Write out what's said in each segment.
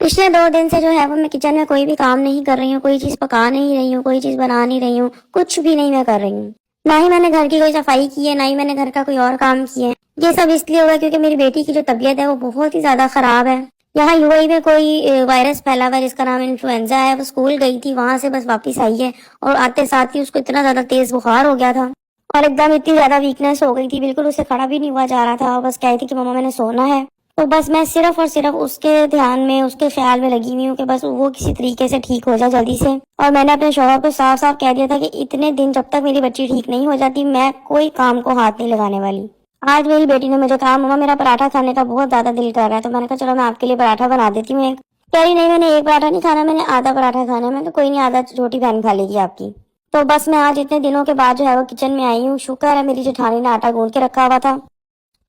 पिछले 2 दिन से जो है वो मैं किचन में कोई भी काम नहीं कर रही हूँ, कोई चीज पका नहीं रही हूँ, कोई चीज बना नहीं रही हूँ, कुछ भी नहीं मैं कर रही हूँ। ना ही मैंने घर की कोई सफाई की है, ना ही मैंने घर का कोई और काम किया है। ये सब इसलिए हुआ क्योंकि मेरी बेटी की जो तबीयत है वो बहुत ही ज्यादा खराब है। यहाँ यूएई में कोई वायरस फैला हुआ है जिसका नाम इन्फ्लुएंजा है। वो स्कूल गई थी, वहां से बस वापस आई है और आते साथ ही उसको इतना ज्यादा तेज बुखार हो गया था और एकदम इतनी ज्यादा वीकनेस हो गई थी, बिल्कुल उससे खड़ा भी नहीं हुआ जा रहा था और बस कह रही थी कि मम्मा मैंने सोना है। तो बस मैं सिर्फ और सिर्फ उसके ध्यान में, उसके ख्याल में लगी हुई हूँ कि बस वो किसी तरीके से ठीक हो जाए जल्दी से। और मैंने अपने शौहर को साफ साफ कह दिया था कि इतने दिन जब तक मेरी बच्ची ठीक नहीं हो जाती मैं कोई काम को हाथ नहीं लगाने वाली। आज मेरी बेटी ने मुझे कहा मम्मा मेरा पराठा खाने का बहुत ज्यादा दिल कर रहा है, तो मैंने कहा चलो मैं आपके लिए पराठा बना देती हूँ एक। कह रही नहीं मैंने एक पराठा नहीं खाना, मैंने आधा पराठा खाना है। मैं तो कोई नहीं, आधा रोटी बहन खा लेगी आपकी। तो बस मैं आज इतने दिनों के बाद जो है वो किचन में आई हूँ। शुक्र है मेरी जेठानी ने आटा गूंद के रखा हुआ था,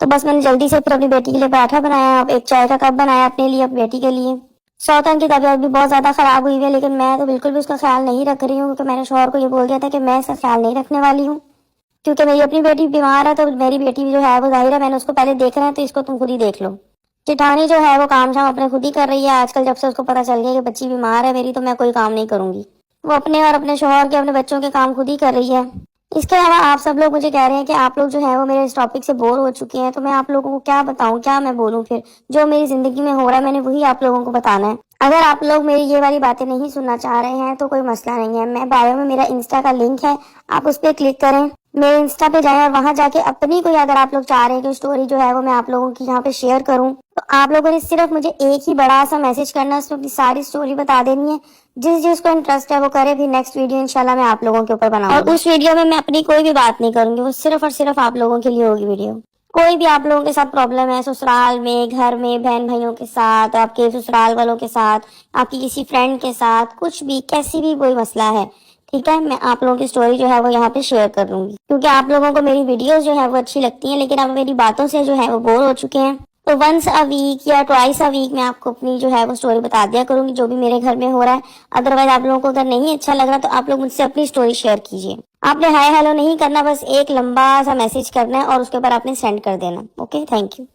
तो बस मैंने जल्दी से फिर अपनी बेटी के लिए पराठा बनाया, एक चाय का कप बनाया अपने लिए, अपनी बेटी के लिए। सौतन की तबीयत भी बहुत ज्यादा खराब हुई है, लेकिन मैं तो बिल्कुल भी उसका ख्याल नहीं रख रही हूँ क्योंकि मैंने शौहर को ये बोल दिया था कि मैं इसका ख्याल नहीं रखने वाली हूँ। क्योंकि मेरी अपनी बेटी बीमार है तो मेरी बेटी भी जो है वो जाहिर है मैंने उसको पहले देखना है, तो इसको तुम खुद ही देख लो। जेठानी जो है वो काम शाम अपने खुद ही कर रही है आजकल। जब से उसको पता चल गया कि बच्ची बीमार है मेरी, तो मैं कोई काम नहीं करूंगी। वो अपने और अपने शौहर के, अपने बच्चों के काम खुद ही कर रही है। इसके अलावा आप सब लोग मुझे कह रहे हैं कि आप लोग जो है वो मेरे इस टॉपिक से बोर हो चुके हैं, तो मैं आप लोगों को क्या बताऊं, क्या मैं बोलूं। फिर जो मेरी जिंदगी में हो रहा है मैंने वही आप लोगों को बताना है। अगर आप लोग मेरी ये वाली बातें नहीं सुनना चाह रहे हैं तो कोई मसला नहीं है, मैं बायो में मेरा इंस्टा का लिंक है, आप उस पर क्लिक करें, मेरे इंस्टा पे जाएं और वहां जाके अपनी कोई, अगर आप लोग चाह रहे हैं कि स्टोरी जो है वो मैं आप लोगों की यहाँ पे शेयर करूं, तो आप लोगों ने सिर्फ मुझे एक ही बड़ा सा मैसेज करना है, उसमें अपनी सारी स्टोरी बता देनी है। जिस जिसको इंटरेस्ट है वो करे। फिर नेक्स्ट वीडियो इंशाल्लाह मैं आप लोगों के ऊपर बनाऊंगी और उस वीडियो में मैं अपनी कोई भी बात नहीं करूंगी, वो सिर्फ और सिर्फ आप लोगों के लिए होगी वीडियो। कोई भी आप लोगों के साथ प्रॉब्लम है, ससुराल में, घर में, बहन भाइयों के साथ, आपके ससुराल वालों के साथ, आपकी किसी फ्रेंड के साथ, कुछ भी, कैसी भी कोई मसला है, ठीक है, मैं आप लोगों की स्टोरी जो है वो यहाँ पे शेयर कर दूंगी। क्योंकि आप लोगों को मेरी वीडियोस जो है वो अच्छी लगती हैं, लेकिन आप मेरी बातों से जो है वो बोर हो चुके हैं। तो वंस अ वीक या ट्वाइस अ वीक मैं आपको अपनी जो है वो स्टोरी बता दिया करूंगी, जो भी मेरे घर में हो रहा है। अदरवाइज आप लोगों को अगर नहीं अच्छा लग रहा तो आप लोग मुझसे अपनी स्टोरी शेयर कीजिए। आपने हाय हेलो नहीं करना, बस एक लंबा सा मैसेज करना है और उसके ऊपर आपने सेंड कर देना। Okay, thank you.